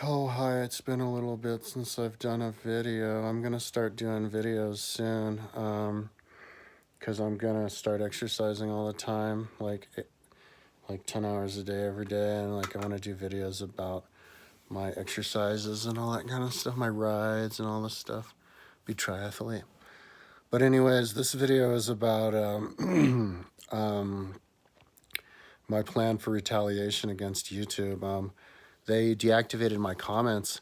Oh, hi, it's been a little bit since I've done a video. I'm gonna start doing videos soon, because I'm gonna start exercising all the time, like 10 hours a day every day, and like I want to do videos about my exercises and all that kind of stuff, my rides and all this stuff, be triathlete. But anyways, this video is about my plan for retaliation against YouTube. They deactivated my comments.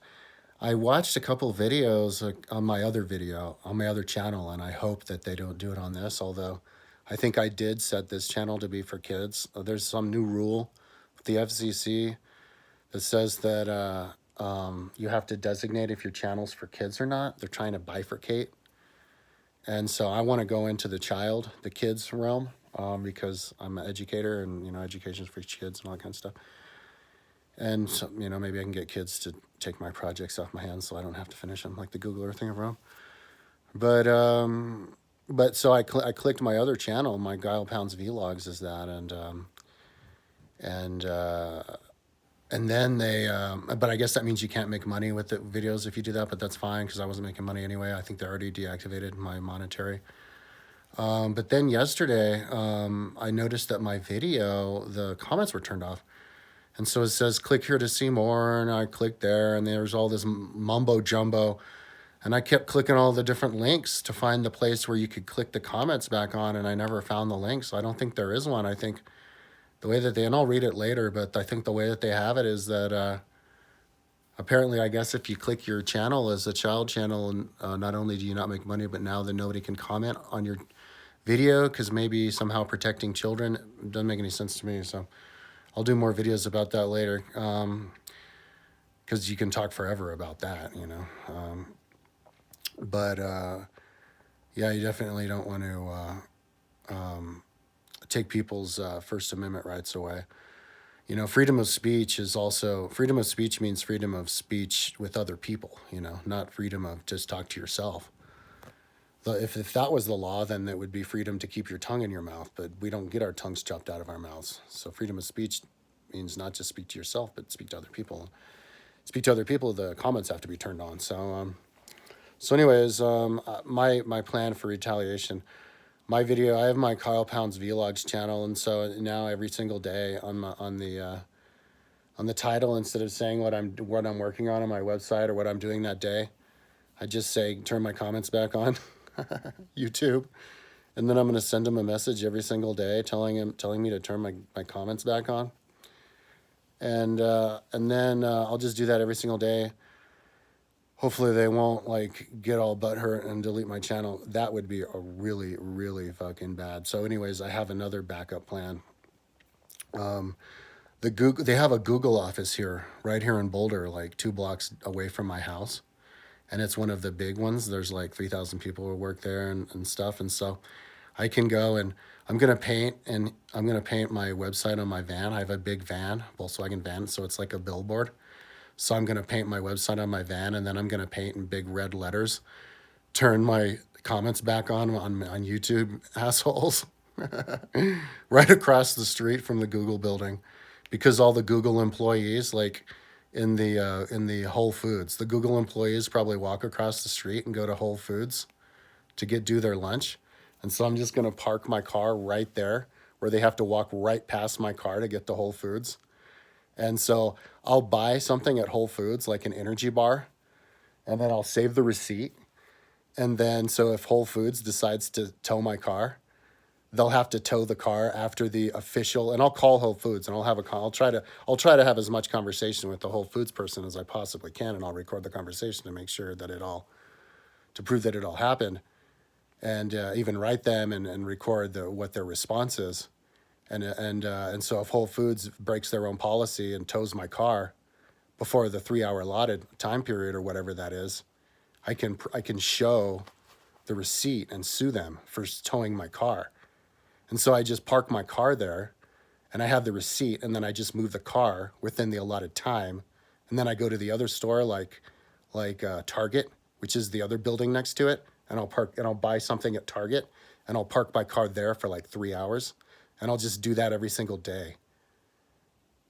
I watched a couple videos on my other video, on my other channel, and I hope that they don't do it on this, although I think I did set this channel to be for kids. There's some new rule with the FCC that says that you have to designate if your channel's for kids or not. They're trying to bifurcate. And so I want to go into the kids realm, because I'm an educator and, education's for kids and all that kind of stuff. And so, maybe I can get kids to take my projects off my hands so I don't have to finish them like the Google Earth thing of Rome. But so I clicked my other channel, my Guile Pounds Vlogs is that, and then they, but I guess that means you can't make money with the videos if you do that, but that's fine because I wasn't making money anyway. I think they already deactivated my monetary. But then yesterday, I noticed that my video, the comments were turned off. And so it says, click here to see more. And I clicked there and there's all this mumbo jumbo. And I kept clicking all the different links to find the place where you could click the comments back on. And I never found the link. So I don't think there is one. I think the way that and I'll read it later, but I think the way that they have it is that apparently, I guess if you click your channel as a child channel, and not only do you not make money, but now then nobody can comment on your video because maybe somehow protecting children. It doesn't make any sense to me. So I'll do more videos about that later, because you can talk forever about that, But yeah, you definitely don't want to take people's First Amendment rights away. Freedom of speech means freedom of speech with other people, not freedom of just talk to yourself. If that was the law, then it would be freedom to keep your tongue in your mouth, but we don't get our tongues chopped out of our mouths. So freedom of speech means not just speak to yourself, but speak to other people. Speak to other people, the comments have to be turned on. So anyways, my plan for retaliation, my video, I have my Kyle Pounds Vlogs channel, and so now every single day on the title, instead of saying what I'm working on my website or what I'm doing that day, I just say turn my comments back on. YouTube, and then I'm going to send him a message every single day telling me to turn my comments back on, and then I'll just do that every single day. Hopefully they won't get all butthurt and delete my channel. That would be a really, really fucking bad. So anyways, I have another backup plan. They have a Google office right here in Boulder, like 2 blocks away from my house. And it's one of the big ones. There's like 3,000 people who work there and stuff. And so I can go and I'm going to paint my website on my van. I have a big van, Volkswagen van. So it's like a billboard. So I'm going to paint my website on my van, and then I'm going to paint in big red letters, turn my comments back on YouTube, assholes, right across the street from the Google building, because all the Google employees, in the Whole Foods, the Google employees probably walk across the street and go to Whole Foods to do their lunch. And so I'm just going to park my car right there where they have to walk right past my car to get to Whole Foods. And so I'll buy something at Whole Foods, like an energy bar, and then I'll save the receipt. And then so if Whole Foods decides to tow my car, they'll have to tow the car after the official, and I'll call Whole Foods and I'll try to have as much conversation with the Whole Foods person as I possibly can, and I'll record the conversation to make sure that to prove that it all happened, and even write them and record what their response is, and so if Whole Foods breaks their own policy and tows my car before the 3-hour allotted time period or whatever that is, I can show the receipt and sue them for towing my car. And so I just park my car there, and I have the receipt, and then I just move the car within the allotted time, and then I go to the other store, like Target, which is the other building next to it, and I'll buy something at Target, and I'll park my car there for like 3 hours, and I'll just do that every single day.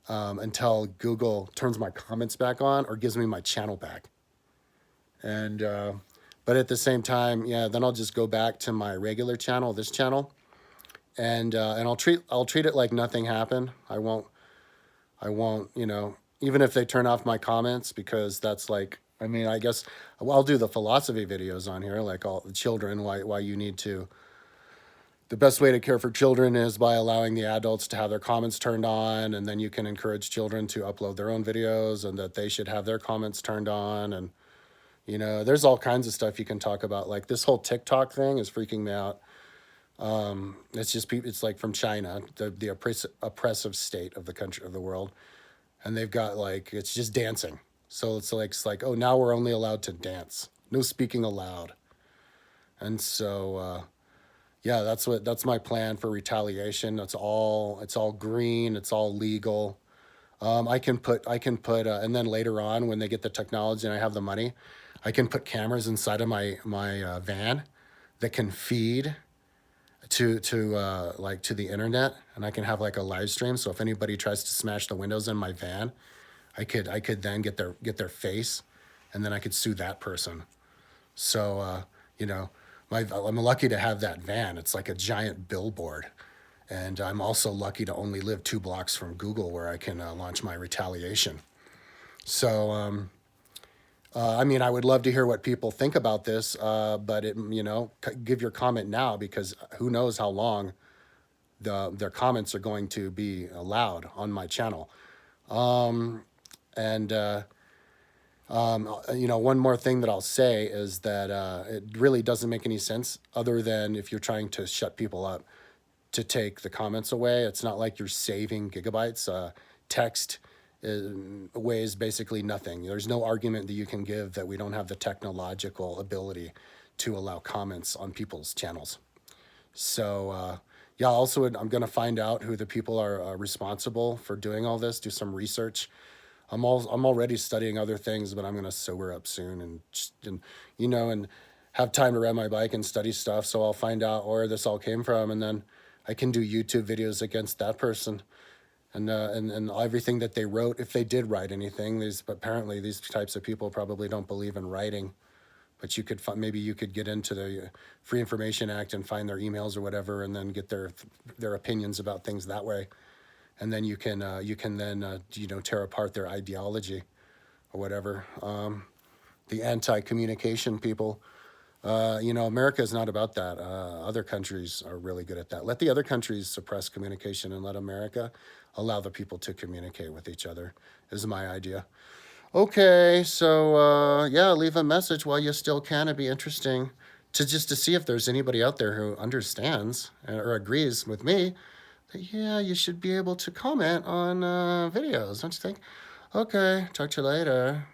until Google turns my comments back on or gives me my channel back. And but at the same time, yeah, then I'll just go back to my regular channel, this channel, and I'll treat it like nothing happened. I won't, you know, even if they turn off my comments, because that's like, I mean, I guess I'll do the philosophy videos on here, like all the children, why you need to, the best way to care for children is by allowing the adults to have their comments turned on, and then you can encourage children to upload their own videos, and that they should have their comments turned on. And, you know, there's all kinds of stuff you can talk about. Like this whole TikTok thing is freaking me out. It's just people, it's like from China, the oppressive state of the country, of the world. And they've got like, it's just dancing. So it's like, oh, now we're only allowed to dance. No speaking aloud. And so, yeah, that's my plan for retaliation. It's all green. It's all legal. And then later on, when they get the technology and I have the money, I can put cameras inside of my van that can feed to like to the internet, and I can have like a live stream. So if anybody tries to smash the windows in my van, I could then get their face, and then I could sue that person. So you know, I'm lucky to have that van. It's like a giant billboard. And I'm also lucky to only live 2 blocks from Google, where I can launch my retaliation. So, I mean, I would love to hear what people think about this, but you know, give your comment now, because who knows how long their comments are going to be allowed on my channel. And you know, one more thing that I'll say is that it really doesn't make any sense, other than if you're trying to shut people up, to take the comments away. It's not like you're saving gigabytes. Text weighs basically nothing. There's no argument that you can give that we don't have the technological ability to allow comments on people's channels. So yeah, also I'm going to find out who the people are responsible for doing all this, do some research. I'm already studying other things, but I'm going to sober up soon and you know, and have time to ride my bike and study stuff. So I'll find out where this all came from, and then I can do YouTube videos against that person, and everything that they wrote, if they did write anything. Apparently these types of people probably don't believe in writing, but you could maybe you could get into the Free Information Act and find their emails or whatever, and then get their opinions about things that way, and then you can then you know, tear apart their ideology or whatever. The anti-communication people. You know, America is not about that. Other countries are really good at that. Let the other countries suppress communication, and let America allow the people to communicate with each other, is my idea. Okay, so yeah, leave a message while you still can. It'd be interesting to see if there's anybody out there who understands or agrees with me that, yeah, you should be able to comment on videos, don't you think? Okay, talk to you later.